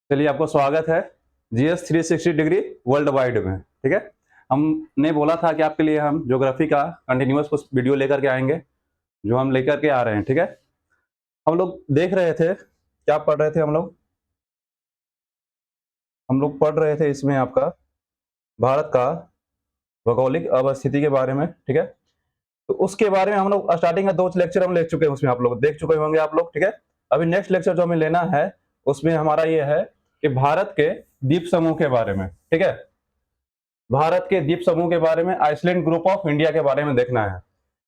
चलिए, आपको स्वागत है जीएस 360 डिग्री वर्ल्ड वाइड में। ठीक है, हमने बोला था कि आपके लिए हम ज्योग्राफी का कंटिन्यूअस कुछ वीडियो लेकर के आएंगे, जो हम लेकर के आ रहे हैं। ठीक है, हम लोग देख रहे थे, क्या पढ़ रहे थे हम लोग पढ़ रहे थे इसमें आपका भारत का भौगोलिक अवस्थिति के बारे में। ठीक है, तो उसके बारे में हम लोग स्टार्टिंग का 2 लेक्चर हम ले चुके हैं, उसमें आप लोग देख चुके होंगे आप लोग। ठीक है, अभी नेक्स्ट लेक्चर जो हमें लेना है उसमें हमारा ये है कि भारत के द्वीप समूह के बारे में। ठीक है, भारत के द्वीप समूह के बारे में, आइसलैंड ग्रुप ऑफ इंडिया के बारे में देखना है।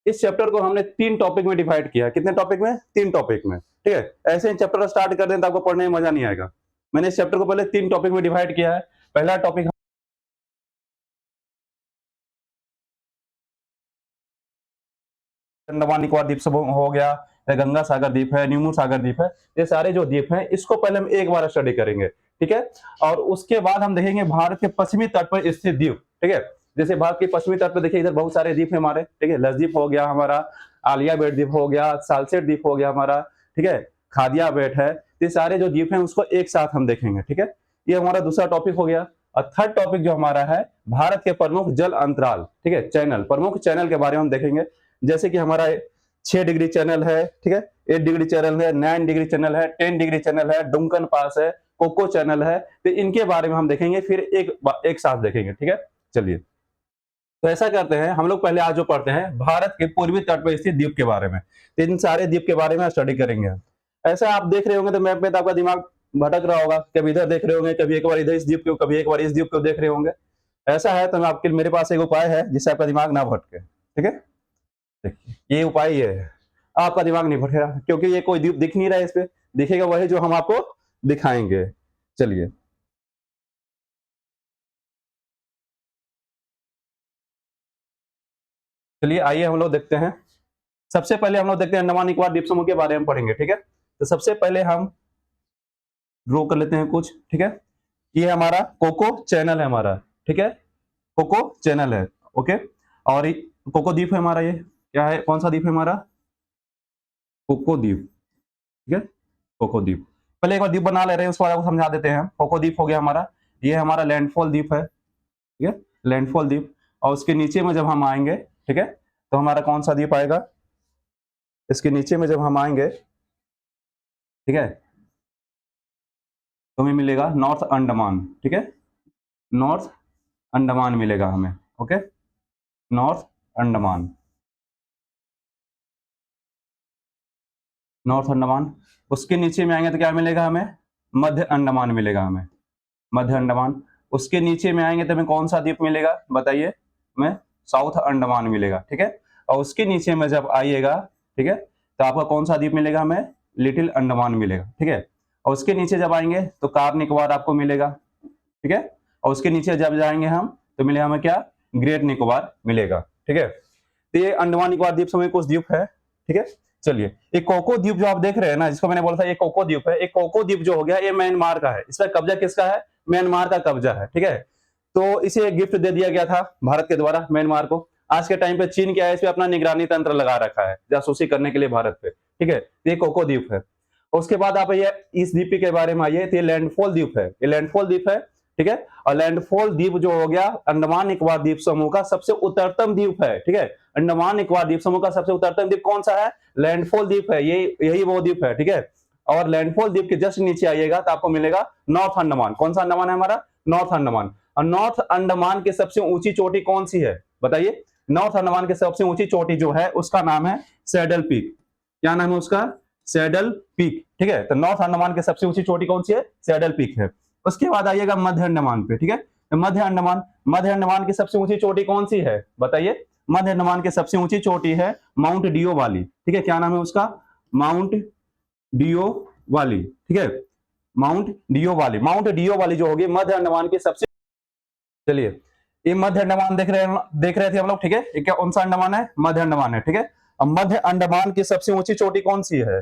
इस चैप्टर को हमने 3 टॉपिक में डिवाइड किया है। कितने टॉपिक में? 3 टॉपिक में। ठीक है, ऐसे ही चैप्टर स्टार्ट कर दें तो आपको पढ़ने में मजा नहीं आएगा। मैंने इस चैप्टर को पहले 3 टॉपिक में डिवाइड किया है। पहला टॉपिक अंडमान निकोबार द्वीप समूह हो गया, या गंगा सागर द्वीप है, न्यूमू सागर द्वीप है, ये सारे जो द्वीप हैं इसको पहले हम एक बार स्टडी करेंगे। ठीक है, और उसके बाद हम देखेंगे भारत के पश्चिमी तट पर स्थित द्वीप। ठीक है, जैसे भारत के पश्चिमी तट पर देखिए, इधर बहुत सारे द्वीप है हमारे। ठीक है, लक्षद्वीप हो गया हमारा, आलिया बेट द्वीप हो गया, सालसेट द्वीप हो गया हमारा। ठीक है, खादिया बेट है। ये सारे जो द्वीप हैं उसको एक साथ हम देखेंगे। ठीक है, ये हमारा दूसरा टॉपिक हो गया। और थर्ड टॉपिक जो हमारा है, भारत के प्रमुख जल अंतराल, ठीक है, चैनल, प्रमुख चैनल के बारे में हम देखेंगे। जैसे कि हमारा 6 डिग्री चैनल है, ठीक है, 8 डिग्री चैनल है, 9 डिग्री चैनल है, 10 डिग्री चैनल है, डुंकन पास है, कोको चैनल है। तो इनके बारे में हम देखेंगे, फिर एक साथ देखेंगे। ठीक है, चलिए, तो ऐसा करते हैं, हम लोग पहले आज जो पढ़ते हैं भारत के पूर्वी तट पर स्थित द्वीप के बारे में। तो इन सारे द्वीप के बारे में स्टडी करेंगे। ऐसा आप देख रहे होंगे तो मैप में, तो आपका दिमाग भटक रहा होगा, कभी इधर देख रहे होंगे, कभी एक बार इधर इस द्वीप को, कभी एक बार इस द्वीप को देख रहे होंगे। ऐसा है तो मैं आपके, मेरे पास एक उपाय है जिससे आपका दिमाग ना भटके। ठीक है, देखिए ये उपाय ये है, आपका दिमाग नहीं भटकेगा, क्योंकि ये कोई द्वीप दिख नहीं रहा है। इस पे दिखेगा वही जो हम आपको दिखाएंगे। चलिए, चलिए आइए हम लोग देखते हैं। सबसे पहले हम लोग देखते हैं अंडमान निकोबार द्वीप समूह के बारे में पढ़ेंगे। ठीक है, तो सबसे पहले हम ड्रॉ कर लेते हैं कुछ। ठीक है, ये हमारा कोको चैनल है हमारा। ठीक है, कोको चैनल है। ओके, और कोको द्वीप है हमारा। ये क्या है, कौन सा द्वीप है हमारा? कोको द्वीप। ठीक है, कोको द्वीप। पहले एक बार द्वीप बना ले रहे हैं, उसके बाद आपको समझा देते हैं। कोको द्वीप हो गया हमारा, ये हमारा लैंडफॉल द्वीप है। ठीक है, लैंडफॉल द्वीप। और उसके नीचे में जब हम आएंगे, ठीक है, तो हमारा कौन सा द्वीप आएगा? इसके नीचे में जब हम आएंगे, ठीक है, तो हमें मिलेगा नॉर्थ अंडमान। ठीक है, नॉर्थ अंडमान मिलेगा हमें। Okay, north Andaman, north Andaman. उसके नीचे में आएंगे तो क्या मिलेगा हमें? मध्य अंडमान मिलेगा हमें, मध्य अंडमान। उसके नीचे में आएंगे तो हमें कौन सा द्वीप मिलेगा बताइए? हमें साउथ अंडमान मिलेगा। ठीक है, और उसके नीचे में जब आइएगा, ठीक है, तो आपका कौन सा द्वीप मिलेगा हमें? लिटिल अंडमान मिलेगा। ठीक है, और उसके नीचे जब आएंगे तो कार निकोबार आपको मिलेगा। ठीक है, और उसके नीचे जब जाएंगे हम तो मिलेगा हमें क्या? ग्रेट निकोबार मिलेगा। ठीक है, तो ये अंडमान निकोबार द्वीप समूह कुछ द्वीप है। ठीक है, चलिए, एक कोको द्वीप जो आप देख रहे हैं ना, जिसको मैंने बोला था ये कोको द्वीप है, एक कोको द्वीप जो हो गया ये म्यांमार का है। इस पर कब्जा किसका है? म्यांमार का कब्जा है। ठीक है, तो इसे एक गिफ्ट दे दिया गया था भारत के द्वारा म्यांमार को। आज के टाइम पे चीन क्या है, इस पे अपना निगरानी तंत्र लगा रखा है जासूसी करने के लिए भारत पे। ठीक है, ये कोको द्वीप है। उसके बाद आप ये इस द्वीप के बारे में आइए, तो ये लैंडफॉल द्वीप है, ये लैंडफॉल द्वीप है। ठीक है, और लैंडफॉल द्वीप जो हो गया अंडमान निकोबार द्वीप समूह का सबसे उत्तरतम द्वीप है। ठीक है, अंडमान निकोबार द्वीप समूह का सबसे उत्तरतम द्वीप कौन सा है? लैंडफॉल द्वीप है, ये यही वो द्वीप है। ठीक है, और लैंडफॉल द्वीप के जस्ट नीचे आइएगा तो आपको मिलेगा नॉर्थ अंडमान। कौन सा अंडमान है हमारा? नॉर्थ अंडमान। और नॉर्थ अंडमान की सबसे ऊंची चोटी कौन सी है बताइए? नॉर्थ अंडमान की सबसे ऊंची चोटी जो है उसका नाम है सैडल पीक। क्या नाम है उसका? Saddle peak. ठीक है, तो नॉर्थ अंडमान की सबसे ऊंची चोटी कौन सी है? सैडल पीक है। उसके बाद आइएगा मध्य अंडमान पे। ठीक है, तो मध्य अंडमान, मध्य अंडमान की सबसे ऊंची चोटी कौन सी है बताइए? मध्य अंडमान की सबसे ऊंची चोटी है माउंट डियो वाली। ठीक है, क्या नाम है उसका? माउंट डियो वाली। ठीक है, माउंट डियो वाली, माउंट डियो वाली जो होगी मध्य अंडमान की सबसे। चलिए, ये मध्य अंडमान देख रहे थे हम लोग। ठीक है, ये क्या कौन सा अंडमान है? मध्य अंडमान है। ठीक है, अब मध्य अंडमान की सबसे ऊंची चोटी कौन सी है?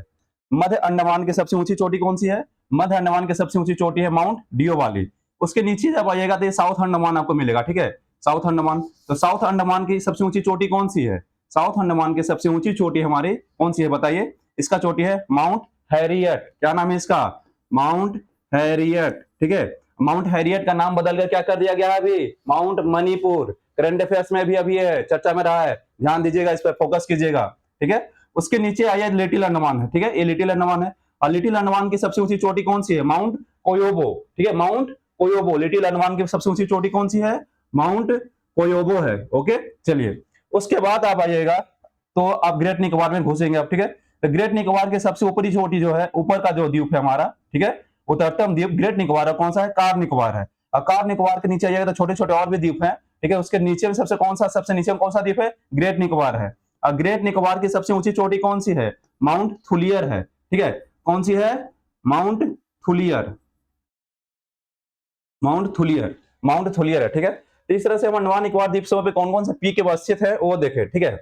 मध्य अंडमान की सबसे ऊंची चोटी कौन सी है? मध्य अंडमान की सबसे ऊंची चोटी है माउंट डियो वाली। उसके नीचे जब आइएगा तो ये साउथ अंडमान आपको मिलेगा। ठीक है, साउथ अंडमान। तो साउथ अंडमान की सबसे ऊंची चोटी कौन सी है? साउथ अंडमान की सबसे ऊंची चोटी हमारी कौन सी है बताइए? इसका चोटी है माउंट हैरियट। क्या नाम है इसका? Mount Harriet. ठीक है। माउंट हैरियट का नाम बदलकर क्या कर दिया गया है अभी, माउंट मणिपुर। करंट अफेयर्स में भी अभी है, चर्चा में रहा है, ध्यान दीजिएगा, इस पर फोकस कीजिएगा, ठीक है। उसके नीचे आइए लिटिल अंडमान है, ठीक है, ये लिटिल अंडमान है। और लिटिल अंडमान की सबसे ऊंची चोटी कौन सी है, माउंट कोयोबो, ठीक है, माउंट कोयोबो। लिटिल अंडमान की सबसे ऊंची चोटी कौन सी है, माउंट कोयोबो है, ओके। चलिए उसके बाद आप आइएगा तो आप ग्रेट निकोबार में घुसेंगे आप, ठीक है। तो ग्रेट निकोबार के सबसे ऊपरी चोटी जो है, ऊपर का जो द्वीप है हमारा, ठीक है, उत्तरतम द्वीप ग्रेट निकोबार कौन सा है, कार निकोबार है। और कार निकोबार के नीचे आइएगा तो छोटे छोटे और भी द्वीप हैं, ठीक है। उसके नीचे में सबसे नीचे में कौन सा द्वीप है, ग्रेट निकोबार है। और ग्रेट निकोबार की सबसे ऊंची चोटी कौन सी है, माउंट थुलियर है, ठीक है। कौन सी है, mount Thuillier, mount Thuillier, mount Thuillier है, ठीक है। तो इस तरह से हम अंडमान निकोबार द्वीप समूह पे कौन कौन से पीक अवस्थित है वो देखें, ठीक है।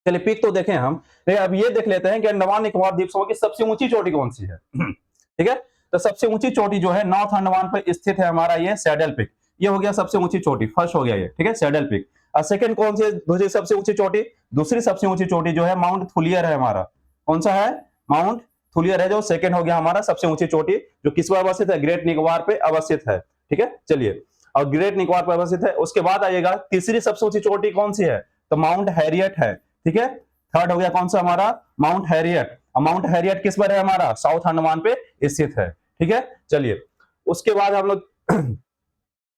चलिए पीक तो देखें हम, अब ये देख लेते हैं कि अंडमान निकोबार द्वीप समूह की सबसे ऊंची चोटी कौन सी है, ठीक है। तो सबसे ऊंची चोटी जो है नॉर्थ अंडमान पर स्थित है हमारा ये सैडल पीक, ये हो गया सबसे ऊंची चोटी, फर्स्ट हो गया ये, ठीक है, सैडल पीक। और सेकंड कौन सी है, दूसरी सबसे ऊंची चोटी, दूसरी सबसे ऊंची चोटी जो है माउंट थुलियर है हमारा, कौन सा है, माउंट थुलियर है, जो सेकंड हो गया हमारा सबसे ऊंची चोटी, जो किस पर अवस्थित है, ग्रेट निकोबार पे अवस्थित है, ठीक है। चलिए, और ग्रेट निकोबार पर अवस्थित है। उसके बाद आइएगा तीसरी सबसे ऊंची चोटी कौन सी है, तो माउंट हैरियट है, ठीक है। थर्ड हो गया कौन सा हमारा, माउंट हैरियट। माउंट हैरियट किस पर है हमारा, साउथ अंडमान पे स्थित है, ठीक है। चलिए उसके बाद हम लोग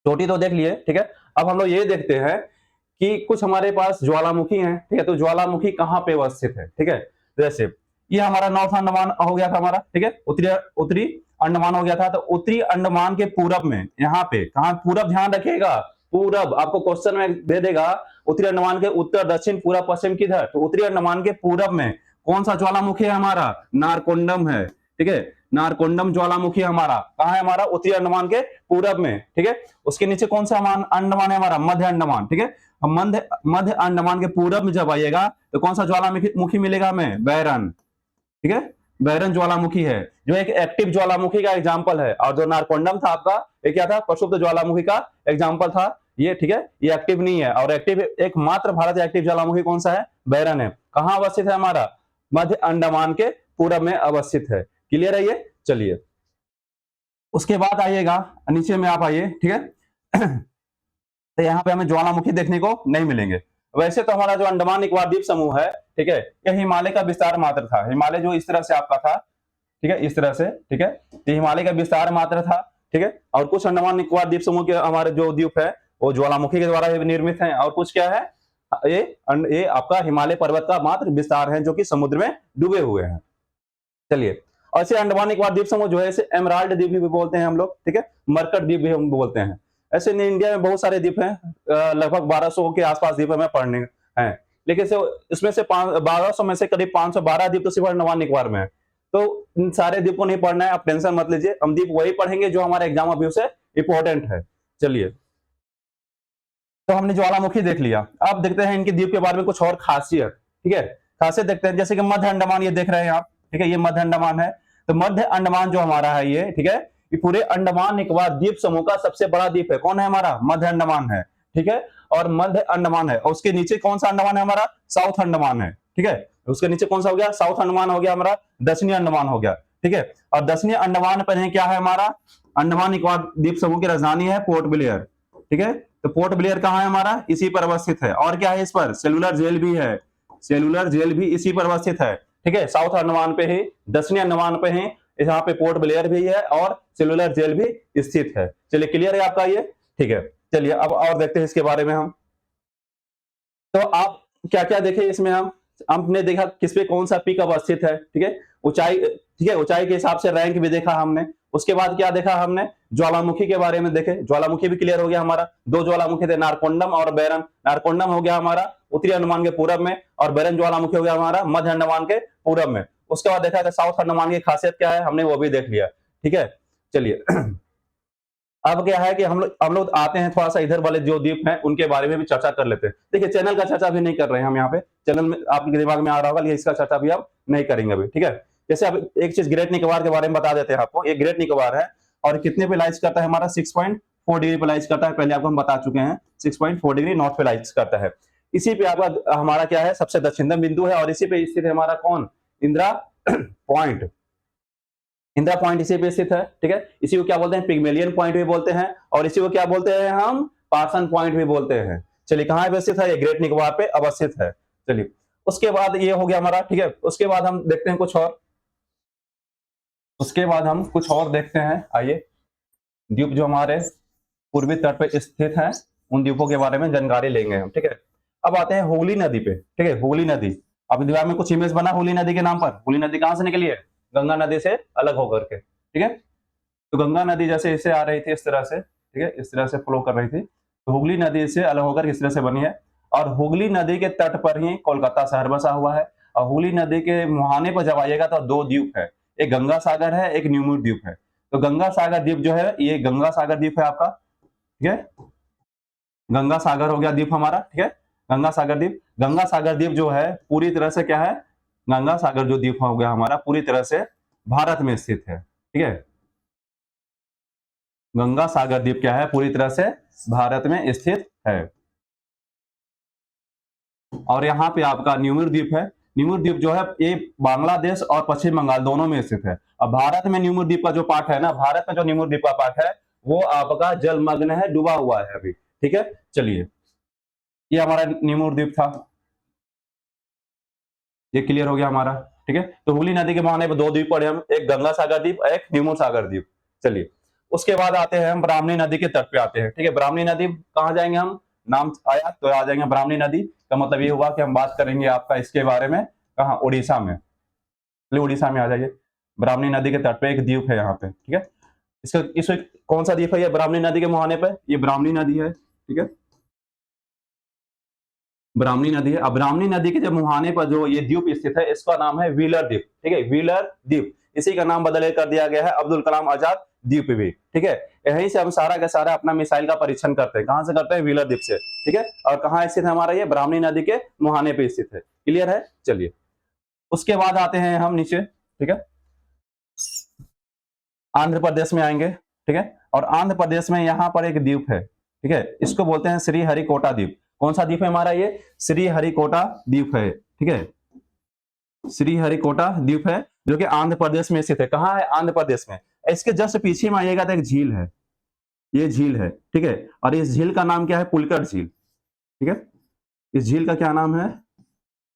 चोटी तो देख लिए, ठीक है। अब हम लोग ये देखते हैं कि कुछ हमारे पास ज्वालामुखी हैं, ठीक है। तो ज्वालामुखी कहाँ पे अवस्थित है, ठीक है। जैसे ये हमारा नॉर्थ अंडमान हो गया था हमारा, ठीक है, उत्तरी अंडमान हो गया था। तो उत्तरी अंडमान के पूरब में, यहाँ पे कहाँ, पूरब, ध्यान रखिएगा, पूरब आपको क्वेश्चन में दे देगा, उत्तरी अंडमान के उत्तर दक्षिण पूरब पश्चिम किधर, तो उत्तरी अंडमान के पूरब में कौन सा ज्वालामुखी है हमारा, नारकोंडम है, ठीक है। नारकोंडम ज्वालामुखी हमारा कहाँ है, हमारा उत्तरी अंडमान के पूरब में, ठीक है। उसके नीचे कौन सा अंडमान है हमारा, मध्य अंडमान, ठीक है। मध्य अंडमान के पूरब में जब आइएगा तो कौन सा ज्वालामुखी मिलेगा हमें, बैरन, ठीक है। बैरन ज्वालामुखी है, जो एक एक्टिव ज्वालामुखी का एग्जांपल है। और जो नारकोंडम था आपका, ये क्या था, प्रक्षुब्ध ज्वालामुखी का एग्जांपल था ये, ठीक है। ये एक्टिव नहीं है, और एक्टिव एकमात्र भारत एक्टिव ज्वालामुखी कौन सा है, बैरन है। कहां अवस्थित है हमारा, मध्य अंडमान के पूरब में अवस्थित है, क्लियर है ये। चलिए उसके बाद आइएगा नीचे में आप आइए, ठीक है। तो यहाँ पे हमें ज्वालामुखी देखने को नहीं मिलेंगे। वैसे तो हमारा जो अंडमान निकोबार द्वीप समूह है, ठीक है, यह हिमालय का विस्तार मात्र था। हिमालय जो इस तरह से आपका था, ठीक है, इस तरह से, ठीक है, ये हिमालय का विस्तार मात्र था, ठीक है। और कुछ अंडमान निकोबार द्वीप समूह के हमारे जो द्वीप है वो ज्वालामुखी के द्वारा निर्मित है, और कुछ क्या है, ये आपका हिमालय पर्वत का मात्र विस्तार है जो कि समुद्र में डूबे हुए हैं। चलिए, और इसे अंडमान निकोबार द्वीप समूह जो है इसे एमराल्ड द्वीप भी बोलते हैं हम लोग, ठीक है, मरकट द्वीप भी हम बोलते हैं। ऐसे इंडिया में बहुत सारे द्वीप हैं, लगभग 1200 के आसपास द्वीप हमें पढ़ने हैं, लेकिन इसमें से 1200 में से करीब 512 द्वीप तो सिर्फ अंडमान निकोबार में है। तो इन सारे द्वीप को नहीं पढ़ना है, आप टेंशन मत लीजिए, हम द्वीप वही पढ़ेंगे जो हमारे एग्जाम व्यू से इंपॉर्टेंट है। चलिए, तो हमने ज्वालामुखी देख लिया, अब देखते हैं इनके द्वीप के बारे में कुछ और खासियत, ठीक है। खासियत देखते हैं, जैसे कि मध्य अंडमान ये देख रहे हैं आप, ठीक है, ये मध्य अंडमान है। तो मध्य अंडमान जो हमारा है ये, ठीक है, ये पूरे अंडमान निकोबार द्वीप समूह का सबसे बड़ा द्वीप है। कौन है हमारा, मध्य अंडमान है, ठीक है। और मध्य अंडमान है, और उसके नीचे कौन सा अंडमान है हमारा, साउथ अंडमान है, ठीक है। उसके नीचे कौन सा हो गया, साउथ अंडमान हो गया हमारा, दक्षिणी अंडमान हो गया, ठीक है। और दक्षिणी अंडमान पर है क्या है हमारा, अंडमान निकोबार द्वीप समूह की राजधानी है पोर्ट ब्लेयर, ठीक है। तो पोर्ट ब्लेयर कहाँ है हमारा, इसी पर अवस्थित है। और क्या है इस पर, सेलुलर जेल भी है, सेलुलर जेल भी इसी पर अवस्थित है, ठीक है। साउथ अंडमान पे ही, दक्षिणी अंडमान पे ही, यहाँ पे पोर्ट ब्लेयर भी है और सेलुलर जेल भी स्थित है। चलिए क्लियर है आपका ये, ठीक है। चलिए अब और देखते हैं इसके बारे में हम। तो आप क्या क्या देखे इसमें, हमने देखा किस पे कौन सा पीक अवस्थित है, ठीक है, ऊंचाई, ठीक है, ऊंचाई के हिसाब से रैंक भी देखा हमने। उसके बाद क्या देखा हमने, ज्वालामुखी के बारे में देखे, ज्वालामुखी भी क्लियर हो गया हमारा। दो ज्वालामुखी थे, नारकोंडम और बैरन। नारकोंडम हो गया हमारा उत्तरी अंडमान के पूरब में, और बैरन ज्वालामुखी हो गया हमारा मध्य अंडमान के पूरब में। उसके बाद देखा था साउथ अंडमान की खासियत क्या है, हमने वो भी देख लिया, ठीक है। चलिए अब क्या है कि हम लोग आते हैं थोड़ा सा इधर वाले जो द्वीप हैं उनके बारे में भी चर्चा कर लेते हैं। देखिए चैनल का चर्चा भी नहीं कर रहे हैं हम यहाँ पे, चैनल में आपके दिमाग में आ रहा होगा, लेकिन इसका चर्चा भी हम नहीं करेंगे अभी, ठीक है। जैसे अब एक चीज ग्रेट निकोबार के बारे में बता देते हैं आपको। ये ग्रेट निकोबार है और कितने पे लाइज करता है हमारा, 6.4 डिग्री पे लाइज करता है। पहले आपको हम बता चुके हैं 6.4 डिग्री नॉर्थ पे लाइज करता है। इसी पे आपका हमारा क्या है, सबसे दक्षिणतम बिंदु है, और इसी पे स्थित है हमारा कौन, इंदिरा पॉइंट, इंदिरा पॉइंट इसी पे स्थित है, ठीक है। इसी को क्या बोलते हैं, पिग्मेलियन पॉइंट भी बोलते हैं, और इसी को क्या बोलते हैं हम, पार्सन पॉइंट भी बोलते हैं। चलिए कहां पे स्थित है, ये ग्रेट निकोबार पे अवस्थित है। चलिए उसके बाद ये हो गया हमारा, ठीक है। उसके बाद हम देखते हैं कुछ और, उसके बाद हम कुछ और देखते हैं। आइए, द्वीप जो हमारे पूर्वी तट पे स्थित है, उन द्वीपों के बारे में जानकारी लेंगे हम, ठीक है। अब आते हैं हुगली नदी पे, ठीक है। हुगली नदी, अब दीवार में कुछ इमेज बना हुगली नदी के नाम पर। हुगली नदी कहां से निकली है, गंगा नदी से अलग होकर के, ठीक है। तो गंगा नदी जैसे इससे आ रही थी इस तरह से, ठीक है, इस तरह से फ्लो कर रही थी, तो हुगली नदी से अलग होकर इस तरह से बनी है। और हुगली नदी के तट पर ही कोलकाता शहर बसा हुआ है। और हुगली नदी के मुहाने पर जब आइएगा तो दो द्वीप है, एक गंगा सागर है, एक न्यूमूर द्वीप है। तो गंगा सागर द्वीप जो है, ये गंगा सागर द्वीप है आपका, ठीक है। गंगा सागर हो गया द्वीप हमारा, ठीक है। गंगा सागर द्वीप, गंगा सागर द्वीप जो है पूरी तरह से क्या है, गंगा सागर जो द्वीप हो गया हमारा पूरी तरह से भारत में स्थित है, ठीक है। गंगा सागर द्वीप क्या है, पूरी तरह से भारत में स्थित है। और यहाँ पे आपका न्यूमूर द्वीप है। न्यूमूर द्वीप जो है ये बांग्लादेश और पश्चिम बंगाल दोनों में स्थित है। अब भारत में न्यूमूर द्वीप का जो पार्ट है ना, भारत में जो न्यूमूर द्वीप का पार्ट है वो आपका जलमग्न है, डूबा हुआ है अभी, ठीक है। चलिए ये हमारा न्यूमूर द्वीप था, ये क्लियर हो गया हमारा, ठीक है। तो हुगली नदी के मुहाने पर दो द्वीप पड़े हम, एक गंगा सागर द्वीप, एक न्यूमूर सागर द्वीप। चलिए उसके बाद आते हैं हम ब्राह्मणी नदी के तट पे आते हैं, ठीक है। ब्राह्मणी नदी कहाँ जाएंगे हम, नाम आया तो आ जाएंगे ब्राह्मणी नदी का मतलब ये हुआ कि हम बात करेंगे आपका इसके बारे में, कहाँ, उड़ीसा में। चलिए उड़ीसा में आ जाइए। ब्राह्मणी नदी के तट पे एक द्वीप है यहाँ पे, ठीक है। इसका इस कौन सा द्वीप है ये, ब्राह्मणी नदी के मुहाने पे ये ब्राह्मणी नदी है, ठीक है। ब्राह्मणी नदी है। अब ब्राह्मणी नदी के जब मुहाने पर जो ये द्वीप स्थित है, इसका नाम है व्हीलर द्वीप, ठीक है, व्हीलर द्वीप। इसी का नाम बदल कर दिया गया है अब्दुल कलाम आजाद द्वीप भी, ठीक है। यहीं से हम सारा का सारा अपना मिसाइल का परीक्षण करते हैं, कहां से करते हैं, व्हीलर द्वीप से, ठीक है। और कहां स्थित है हमारा ये, ब्राह्मणी नदी के मुहाने पे स्थित है, क्लियर है। चलिए उसके बाद आते हैं हम नीचे, ठीक है, आंध्र प्रदेश में आएंगे, ठीक है। और आंध्र प्रदेश में यहाँ पर एक द्वीप है, ठीक है, इसको बोलते हैं श्री हरिकोटा द्वीप। कौन सा द्वीप है हमारा ये, श्री हरिकोटा द्वीप है, ठीक है। श्री हरिकोटा द्वीप है जो कि आंध्र प्रदेश में स्थित है। कहाँ है, आंध्र प्रदेश में। इसके जस्ट पीछे में आइएगा तो एक झील है, ये झील है, ठीक है। और इस झील का नाम क्या है, पुलिकट झील, ठीक है। इस झील का क्या नाम है,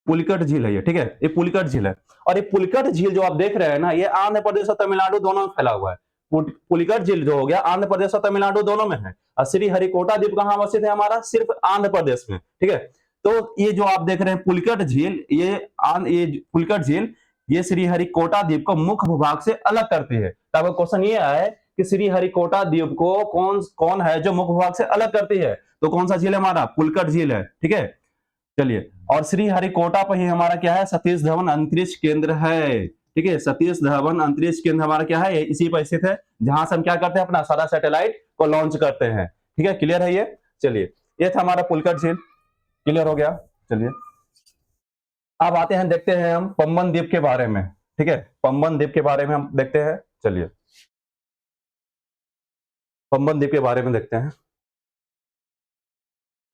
पुलिकट झील है ये, ठीक है। ये पुलिकट झील है। और ये पुलिकट झील जो आप देख रहे हैं ना, ये आंध्र प्रदेश और तमिलनाडु दोनों में फैला हुआ है। पुलिकट झील जो हो गया आंध्र प्रदेश और तमिलनाडु दोनों में है। और श्री हरिकोटा द्वीप कहां अवस्थित है हमारा, सिर्फ आंध्र प्रदेश में, ठीक है। तो ये जो आप देख रहे हैं पुलिकट झील, ये पुलिकट झील ये श्री हरिकोटा द्वीप को मुख्य भूभाग से अलग करती है। तब क्वेश्चन ये आए कि श्री हरिकोटा द्वीप को कौन कौन है जो मुख्य भूभाग से अलग करती है, तो कौन सा झील है हमारा, पुलिकट झील है, ठीक है। चलिए और श्री हरिकोटा पर ही हमारा क्या है, सतीश धवन अंतरिक्ष केंद्र है, ठीक है। सतीश धवन अंतरिक्ष केंद्र हमारा क्या है, इसी पर स्थित है, जहां से हम क्या करते हैं, अपना सारा सैटेलाइट को लॉन्च करते हैं, ठीक है। क्लियर है ये। चलिए ये था हमारा पुलिकट झील, क्लियर हो गया। चलिए अब आते हैं, देखते हैं हम पंबन द्वीप के बारे में, ठीक है। पंबन द्वीप के बारे में हम देखते हैं। चलिए पंबन द्वीप के बारे में देखते हैं।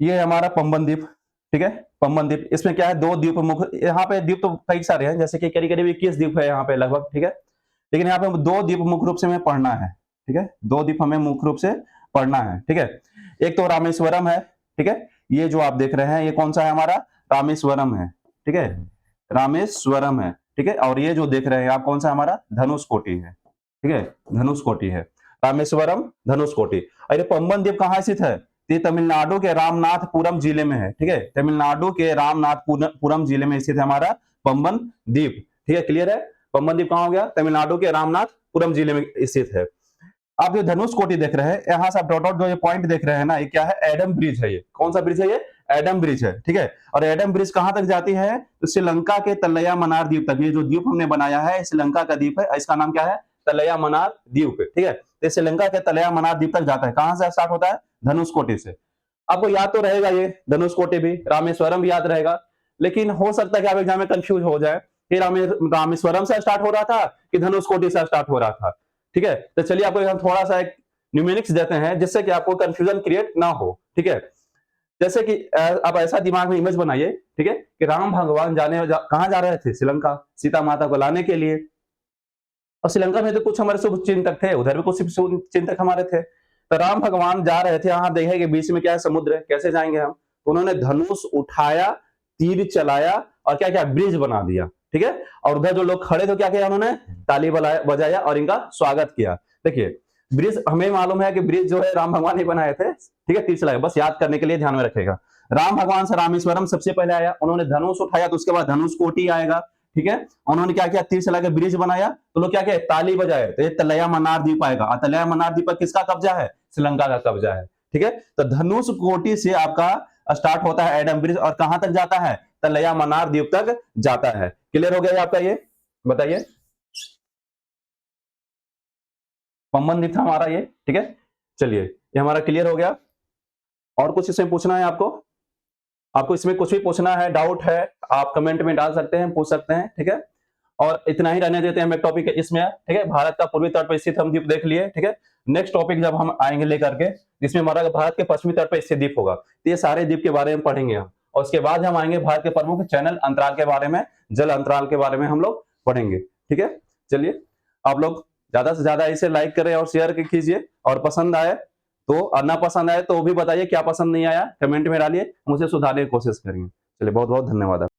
ये हमारा पंबन द्वीप, ठीक है। पंबन द्वीप, इसमें क्या है, दो द्वीप मुख्य, यहाँ पे द्वीप तो कई सारे हैं, जैसे कि करीब करीब 21 द्वीप है यहाँ पे लगभग, ठीक है। लेकिन यहाँ पे दो द्वीप मुख्य रूप से हमें पढ़ना है, ठीक है। दो द्वीप हमें मुख्य रूप से पढ़ना है, ठीक है। एक तो रामेश्वरम है, ठीक है। ये जो आप देख रहे हैं ये कौन सा है हमारा, रामेश्वरम है, ठीक है, रामेश्वरम है, ठीक है। और ये जो देख रहे हैं आप कौन सा हमारा, धनुषकोटी है, ठीक है, धनुषकोटी है, रामेश्वरम धनुषकोटी। और ये पंबन द्वीप कहाँ स्थित है, ये तमिलनाडु के रामनाथपुरम जिले में है, ठीक है। तमिलनाडु के रामनाथपुरम जिले में स्थित है हमारा पंबन द्वीप, ठीक है। क्लियर है। पंबन द्वीप कहाँ हो गया, तमिलनाडु के रामनाथपुरम जिले में स्थित है। आप जो धनुषकोटी देख रहे हैं, यहाँ से आप डॉट डॉट जो ये पॉइंट देख रहे हैं ना, ये क्या है, एडम ब्रिज है। ये कौन सा ब्रिज है, ये एडम ब्रिज है, ठीक है। और एडम ब्रिज कहां तक जाती है, तो श्रीलंका के तलैया मनार द्वीप तक। ये जो द्वीप हमने बनाया है श्रीलंका का द्वीप है, इसका नाम क्या है, तलैया मनार द्वीप, ठीक है। तो श्रीलंका के तलैया मनार द्वीप तक जाता है। कहां से स्टार्ट होता है, धनुषकोटी से। आपको याद तो रहेगा ये धनुषकोटी भी, रामेश्वरम भी याद रहेगा, लेकिन हो सकता है कि आप एग्जाम में कंफ्यूज हो जाए कि रामेश्वरम से स्टार्ट हो रहा था कि धनुषकोटी से स्टार्ट हो रहा था, ठीक है। तो चलिए आपको हम थोड़ा सा एक न्यूमेरिक्स देते हैं जिससे कि आपको कंफ्यूजन क्रिएट ना हो, ठीक है। जैसे कि आप ऐसा दिमाग में इमेज बनाइए, ठीक है, कि राम भगवान कहां जा रहे थे, श्रीलंका, सीता माता को लाने के लिए। और श्रीलंका में तो कुछ हमारे शुभ चिंतक थे, उधर भी कुछ शुभ चिंतक हमारे थे। तो राम भगवान जा रहे थे, यहाँ देखे कि बीच में क्या है, समुद्र है, कैसे जाएंगे हम। तो उन्होंने धनुष उठाया, तीर चलाया और क्या क्या ब्रिज बना दिया, ठीक है। और उधर जो लोग खड़े थे क्या किया उन्होंने, ताली बजाया और इनका स्वागत किया। देखिए ब्रिज हमें मालूम है कि ब्रिज जो है राम भगवान ही बनाए थे, ठीक है, तीर चलाया, बस याद करने के लिए ध्यान में रखेगा। राम भगवान से रामेश्वरम सबसे पहले आया, उन्होंने धनुष उठाया, तो उसके बाद धनुष कोटि आएगा, ठीक है। उन्होंने क्या किया, तीर चला के ब्रिज बनाया, तो लोग क्या किया, ताली बजाए, तो ये तलैया मन्नार द्वीप आएगा। और तलैया मन्नार द्वीप पर किसका कब्जा है, श्रीलंका का कब्जा है, ठीक है। तो धनुष कोटि से आपका स्टार्ट होता है एडम ब्रिज और कहां तक जाता है, तलैया मन्नार द्वीप तक जाता है। क्लियर हो गया आपका, ये बताइए। पंबन द्वीप था हमारा ये, ठीक है। चलिए ये हमारा क्लियर हो गया। और कुछ इसमें पूछना है आपको, आपको इसमें कुछ भी पूछना है, डाउट है, आप कमेंट में डाल सकते हैं, पूछ सकते हैं, ठीक है। और इतना ही रहने देते हैं हम एक टॉपिक इसमें, ठीक है। भारत का पूर्वी तट पर स्थित हम द्वीप देख लिए, ठीक है। नेक्स्ट टॉपिक जब हम आएंगे लेकर के, जिसमें हमारा भारत के पश्चिमी तट पर स्थित द्वीप होगा, तो ये सारे द्वीप के बारे में पढ़ेंगे हम। और उसके बाद हम आएंगे भारत के प्रमुख चैनल अंतराल के बारे में, जल अंतराल के बारे में हम लोग पढ़ेंगे, ठीक है। चलिए आप लोग ज्यादा से ज्यादा इसे लाइक करें और शेयर कीजिए, और पसंद आए तो, और ना पसंद आए तो भी बताइए क्या पसंद नहीं आया, कमेंट में डालिए, मुझे सुधारने की कोशिश करेंगे। चलिए बहुत बहुत धन्यवाद।